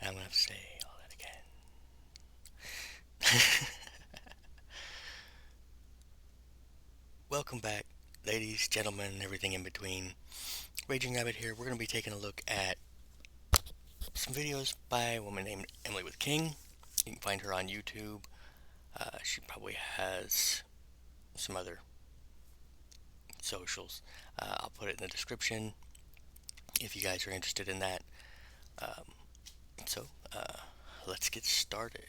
And I'm going to have to say all that again. Welcome back, ladies, gentlemen, and everything in between. Raging Rabbit here. We're going to be taking a look at some videos by a woman named Emilywking. You can find her on YouTube. She probably has some other socials. I'll put it in the description if you guys are interested in that. Um, so, let's get started.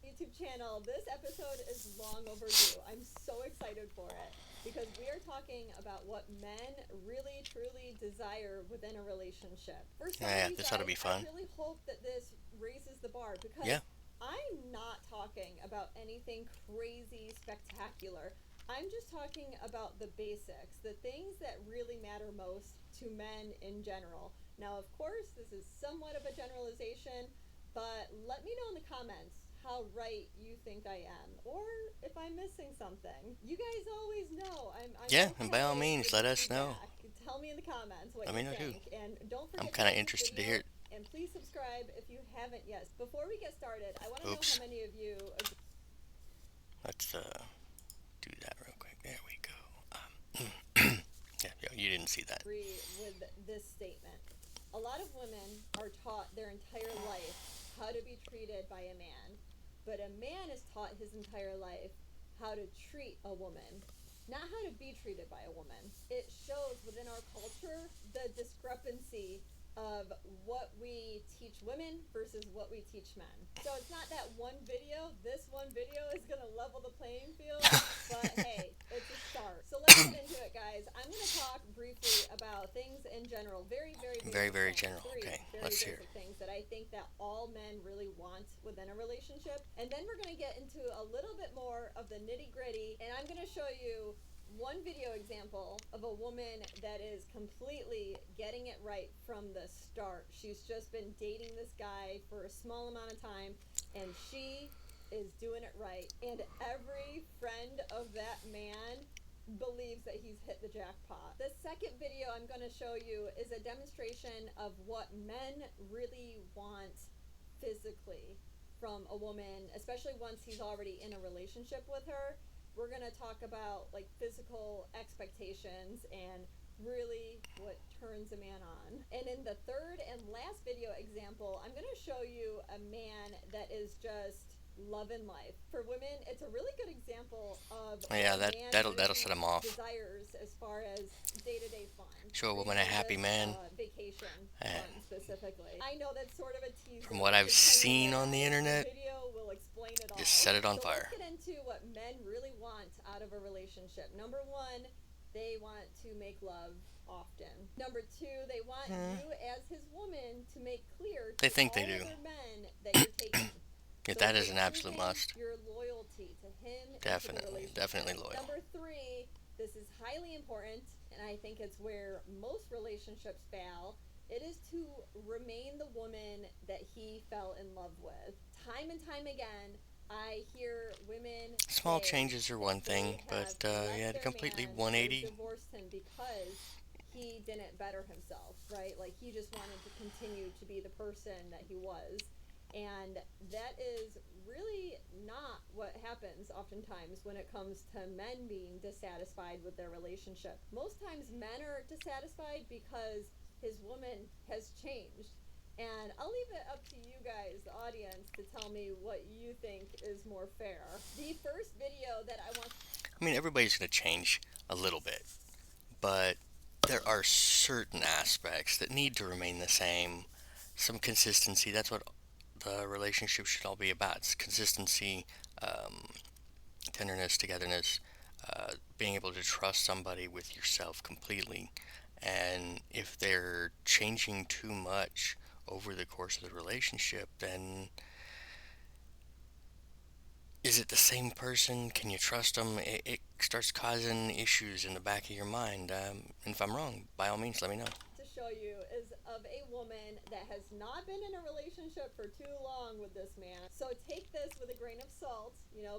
YouTube channel. This episode is long overdue. I'm so excited for it because we are talking about what men really truly desire within a relationship. For some Yeah, of you this ought to guys, be I fun. really hope that this raises the bar because Yeah. I'm not talking about anything crazy spectacular. I'm just talking about the basics, the things that really matter most to men in general. Now, of course, this is somewhat of a generalization, but let me know in the comments how right you think I am, or if I'm missing something. You guys always know I'm Yeah, okay and by all means, with let the us know. feedback. Tell me in the comments what Let you me know too. think, and don't I'm forget to kind of like this interested to video, hear it. and please subscribe if you haven't yet. Before we get started, I want to know how Oops. many of you Let's do that real quick. There we go. Yeah, you didn't see that. agree with this statement. A lot of women are taught their entire life how to be treated by a man, but a man is taught his entire life how to treat a woman, not how to be treated by a woman. It shows within our culture the discrepancy of what we teach women versus what we teach men. So it's not that one video, this one video is going to level the playing field, but hey, it's a start. So let's get into it, guys. I'm going to talk briefly about things in general, very Very, basic very things. general. Three Okay, very let's hear. basic things that I think that all men really want within a relationship. And then we're going to get into a little bit more of the nitty gritty, and I'm going to show you one video example of a woman that is completely getting it right from the start. She's just been dating this guy for a small amount of time, and she is doing it right. And every friend of that man believes that he's hit the jackpot. The second video I'm going to show you is a demonstration of what men really want physically from a woman, especially once he's already in a relationship with her. We're going to talk about like physical expectations and really what turns a man on. And in the third and last video example, I'm going to show you a man that is just loving life. For women, it's a really good example of Yeah, what a man that'll really set them off. desires as far as day-to-day fun. Show a woman a Really happy just man. vacation And fun specifically. I know that's sort of a teaser. from what I've Just hang in seen there, on the guys. internet, The video will explain it all. just set it on So fire. let's get into what men really want out of a relationship. Number one, they want to make love often. Number two, they want you as his woman to make clear to They think they all do. other men that you're taken. Yeah, So that you're is an absolute proving must. your loyalty to him and to the Definitely, relationship. definitely loyal. Number three, this is highly important, and I think it's where most relationships fail. It is to remain the woman that he fell in love with. Time and time again, I hear women Small say changes are that one they thing, but have you had left a their completely man or 180. divorced him because he didn't better himself, right? Like he just wanted to continue to be the person that he was. And that is really not what happens oftentimes when it comes to men being dissatisfied with their relationship. Most times men are dissatisfied because his woman has changed. And I'll leave it up to you guys, the audience, to tell me what you think is more fair. The first video that I want I mean, everybody's going to change a little bit, but there are certain aspects that need to remain the same. Some consistency. That's what the relationship should all be about. It's consistency, um, tenderness, togetherness, being able to trust somebody with yourself completely. And if they're changing too much over the course of the relationship, then is it the same person? Can you trust them? It starts causing issues in the back of your mind. And if I'm wrong, by all means, let me know. to show you is of a woman that has not been in a relationship for too long with this man. So take this with a grain of salt,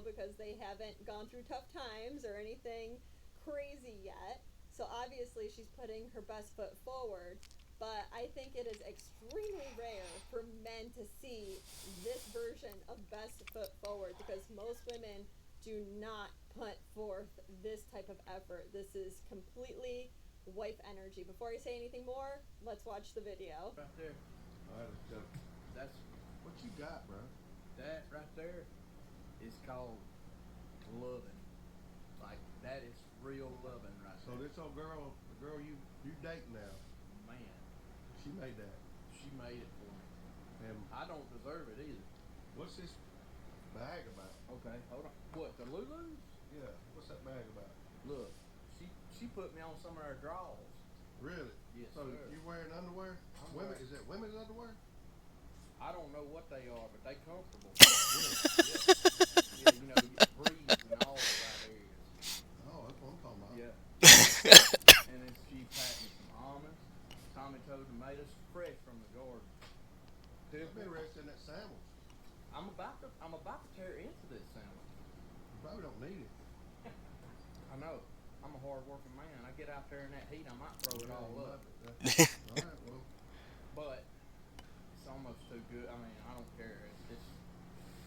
because they haven't gone through tough times or anything crazy yet. So obviously she's putting her best foot forward, but I think it is extremely rare for men to see this version of best foot forward because most women do not put forth this type of effort. This is completely wife energy. Before I say anything more, let's watch the video. Right there. All right, let's go. That's What you got, bro? that right there is called loving. Like that is real loving right So there. this old girl, the girl you date now, Man, she made that. she made it for me. And I don't deserve it either. what's this bag about? Okay, hold on. What, the Lulus? Yeah, what's that bag about? Look, she put me on some of her drawers. Really? Yes, So sir. you wearing underwear? I'm Women? wearing- Is that women's underwear? I don't know what they are, but they comfortable. Really? Yeah, you know, you breathe and all right areas. Oh, that's what I'm talking about. Yeah. And then she packed me some almonds, Tommy Toe tomatoes, fresh from the garden. I've been resting that sandwich. I'm about to tear into this sandwich. You probably don't need it. I know. I'm a hard working man. I get out there in that heat, I might throw it all up. All right, well, But it's almost too good. I mean, I don't care.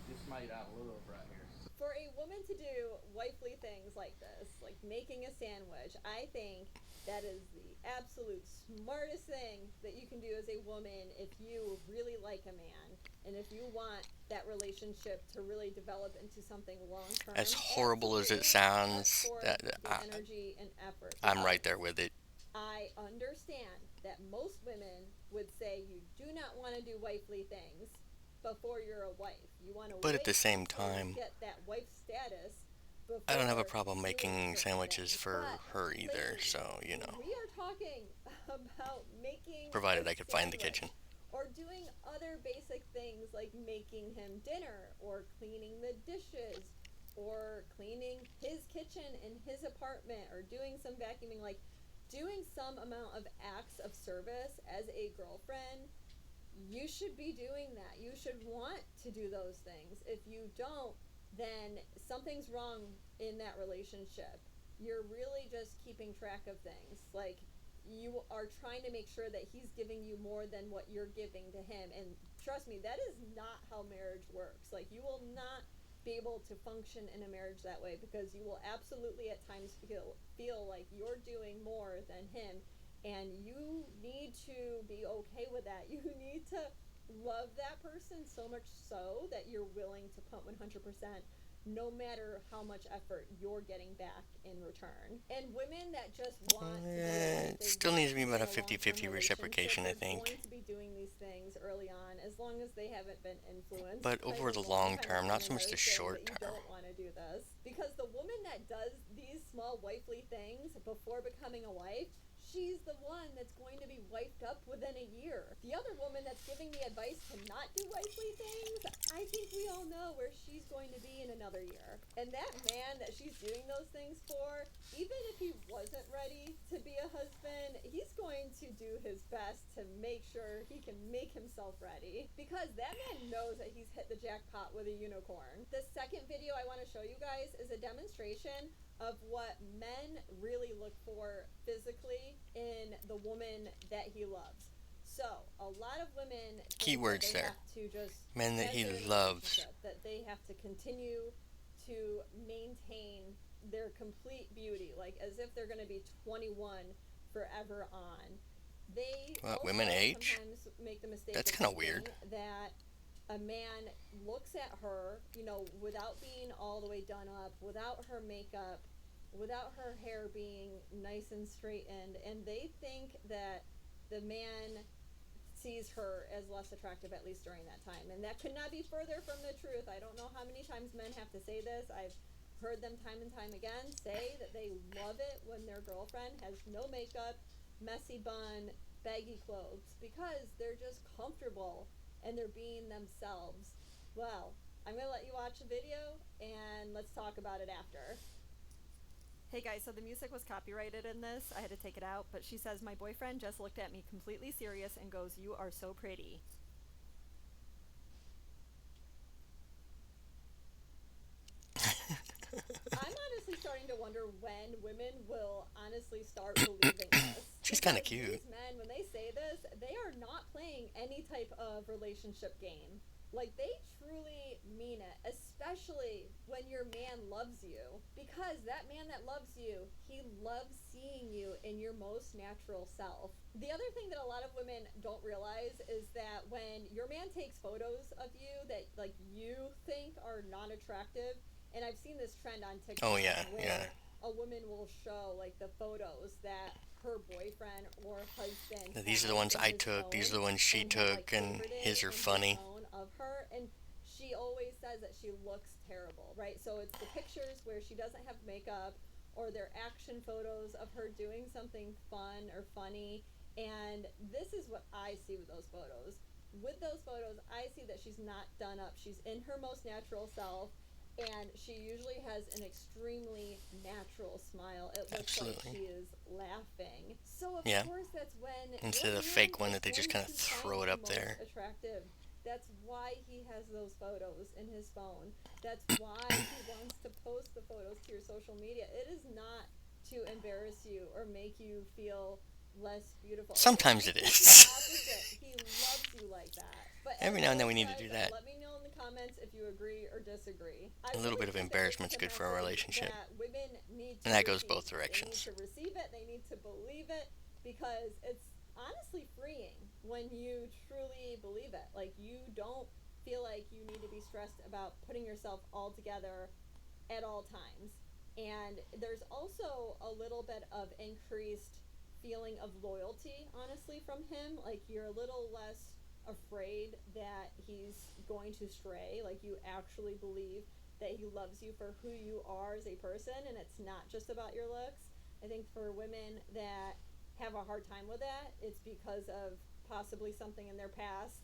It's made out of love right here. For a woman to do wifely things like this, like making a sandwich, I think that is the absolute smartest thing that you can do as a woman if you really like a man and if you want that relationship to really develop into something long term. As horrible as it sounds, that the energy and effort. I'm right there with it. I understand that most women would say you do not want to do wifely things before you're a wife. You want to But at the wait same until you time, get that wife status. I don't have a before problem doing making certain sandwiches things. for But, her either, ladies, so, you know. we are talking about making Provided a I could find the sandwich kitchen. or doing other basic things like making him dinner or cleaning the dishes or cleaning his kitchen in his apartment or doing some vacuuming, like doing some amount of acts of service as a girlfriend. You should be doing that. You should want to do those things. If you don't, then something's wrong in that relationship. You're really just keeping track of things. Like, you are trying to make sure that he's giving you more than what you're giving to him. And trust me, that is not how marriage works. Like, you will not be able to function in a marriage that way because you will absolutely at times feel like you're doing more than him, and you need to be okay with that. You need to love that person so much so that you're willing to put 100% no matter how much effort you're getting back in return. And women that just want to do It still needs to be about a 50-50 reciprocation, I think. They're going to be doing these things early on as long as they haven't been influenced. But by over the the long kind term, of not so women much that the are saying short that you term. don't want to do this. Because the woman that does these small wifely things before becoming a wife, she's the one that's going to be wiped up within a year. The other woman that's giving the advice to not do wifely things, I think we all know where she's going to be in another year. And that man that she's doing those things for, even if he wasn't ready to be a husband, he's going to do his best to make sure he can make himself ready. Because that man knows that he's hit the jackpot with a unicorn. The second video I want to show you guys is a demonstration of what men really look for physically in the woman that he loves. So, a lot of women think Keywords that they there. have to just Men that as he they're in a loves. relationship, that they have to continue to maintain their complete beauty, like as if they're going to be 21 forever on. They Well, also women age? sometimes make the mistake That's of kinda thinking weird. that a man looks at her, without being all the way done up, without her makeup, without her hair being nice and straightened, and they think that the man sees her as less attractive, at least during that time. And that could not be further from the truth. I don't know how many times men have to say this. I've heard them time and time again say that they love it when their girlfriend has no makeup, messy bun, baggy clothes, because they're just comfortable and they're being themselves. Well, I'm going to let you watch the video and let's talk about it after. Hey guys, so the music was copyrighted in this. I had to take it out, but she says, my boyfriend just looked at me completely serious and goes, "You are so pretty." I'm honestly starting to wonder when women will honestly start believing this. She's kind of Because cute. these men, when they say this, they are not playing any type of relationship game. Like, they truly mean it, especially when your man loves you. Because that man that loves you, he loves seeing you in your most natural self. The other thing that a lot of women don't realize is that when your man takes photos of you that, like, you think are not attractive, and I've seen this trend on TikTok Oh yeah, where yeah. a woman will show, like, the photos that her boyfriend or husband These are the has ones in I his took. These phone are the ones she and have, like, took, and favorited his are in his funny. phone of her, and she always says that she looks terrible, right? So it's the pictures where she doesn't have makeup, or they're action photos of her doing something fun or funny. And this is what I see with those photos. With those photos, I see that she's not done up. She's in her most natural self, and she usually has an extremely natural smile. It looks like Absolutely. she is laughing. So of Yeah. course that's when Instead your of the man fake one is that they just going kind of to throw find it you up most there. attractive. That's why he has those photos in his phone. That's why he wants to post the photos to your social media. It is not to embarrass you or make you feel less beautiful. Sometimes it It's is. the opposite. He loves you like that. But Every now and then we anyways, need to guys, do that. let me know in the comments if you agree or disagree. I A little really bit of think that this is embarrassment's a good for a message relationship. that women need to And that goes receive. both They need directions. to receive it. They need to believe it, because it's honestly freeing when you truly believe it. Like, you don't feel like you need to be stressed about putting yourself all together at all times. And there's also a little bit of increased feeling of loyalty, honestly, from him. Like, you're a little less afraid that he's going to stray. Like, you actually believe that he loves you for who you are as a person, and it's not just about your looks. I think for women that have a hard time with that, it's because of possibly something in their past.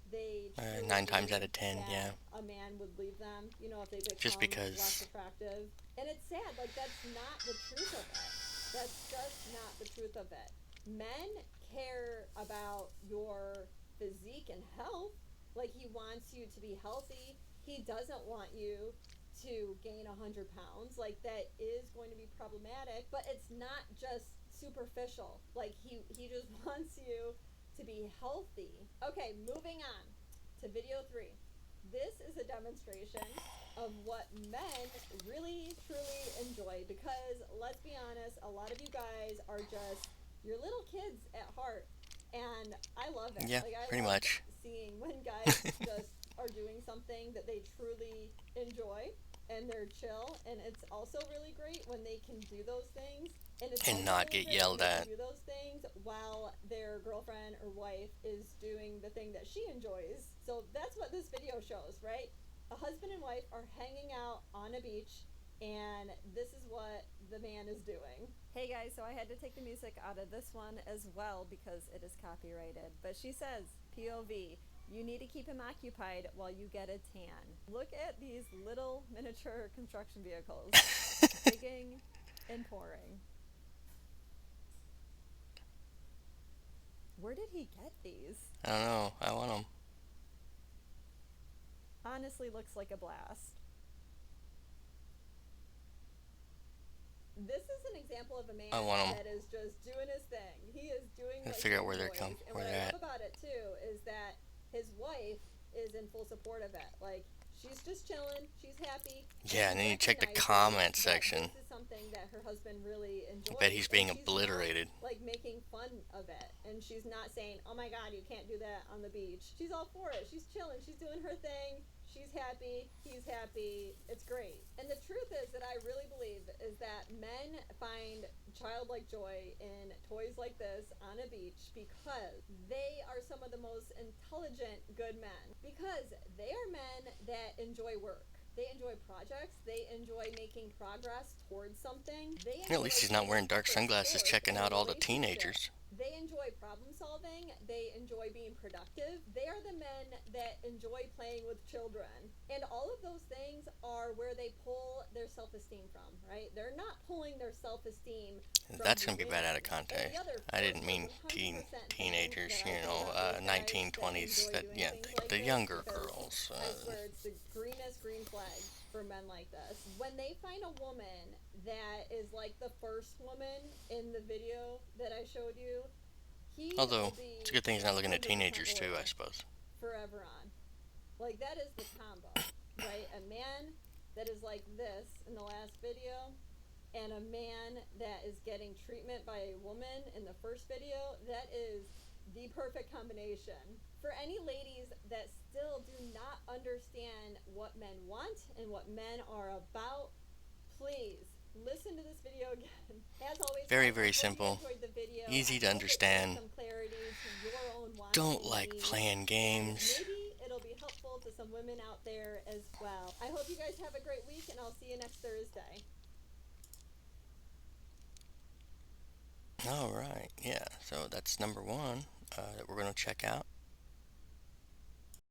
They truly 9 times out believe of 10, that yeah. a man would leave them, if they Just become less because. attractive. And it's sad. Like, that's not the truth of it. That's just not the truth of it. Men care about your physique and health. Like, he wants you to be healthy. He doesn't want you to gain 100 pounds. Like, that is going to be problematic, but it's not just superficial. Like, he just wants you to be healthy. Okay, moving on to video 3. This is a demonstration of what men really truly enjoy, because let's be honest, a lot of you guys are just your little kids at heart, and I love it. Yeah, Like, I pretty love much. seeing when guys just are doing something that they truly enjoy and they're chill. And it's also really great when they can do those things, and it's And also not really get great when yelled they at. can do those things while their girlfriend or wife is doing the thing that she enjoys. So that's what this video shows, right? A husband and wife are hanging out on a beach, and this is what the man is doing. Hey guys, so I had to take the music out of this one as well because it is copyrighted. But she says, POV, you need to keep him occupied while you get a tan. Look at these little miniature construction vehicles digging and pouring. Where did he get these? I don't know. I want them. Honestly, looks like a blast. This is an example of a man I want 'em. that is just doing his thing. He is doing Gotta what figure he out where they're enjoys. And where what they're I at. love about it too is that his wife is in full support of it. Like, she's just chilling, she's happy. Yeah, and then she you check the recognizes comment that section. This is something that her husband really enjoys. I bet he's and being she's obliterated. Not, like, making fun of it, and she's not saying, "Oh my God, you can't do that on the beach." She's all for it. She's chilling. She's doing her thing. She's happy. He's happy. It's great. And the truth is that I really believe is that men find childlike joy in toys like this on a beach because they are some of the most intelligent, good men. Because they are men that enjoy work. They enjoy projects. They enjoy making progress towards something. At least he's not wearing dark sunglasses checking out all the teenagers. They enjoy problem solving. They enjoy being productive. They are the men that enjoy playing with children. And all of those things are where they pull their self-esteem from, right? They're not pulling their self-esteem from That's gonna be women. bad out of And context. the other I didn't mean 100% teenagers, thing that I think about these guys 1920s. that enjoy doing things like The this, younger because girls. I swear it's the greenest green flag. for men like this. When they find a woman that is like the first woman in the video that I showed you, he will Although, be it's a good thing he's not looking at 100% teenagers too, I loyal suppose. forever on. Like, that is the combo, right? A man that is like this in the last video, and a man that is getting treatment by a woman in the first video, that is the perfect combination. For any ladies that still do not understand what men want and what men are about, please listen to this video again. As always, Very, guys, I very hope you simple. enjoyed the video. Easy I to hope it gave understand. some clarity to your own wants Don't and like needs, playing and games. maybe it'll be helpful to some women out there as well. I hope you guys have a great week, and I'll see you next Thursday. Alright, yeah, so that's number one that we're going to check out.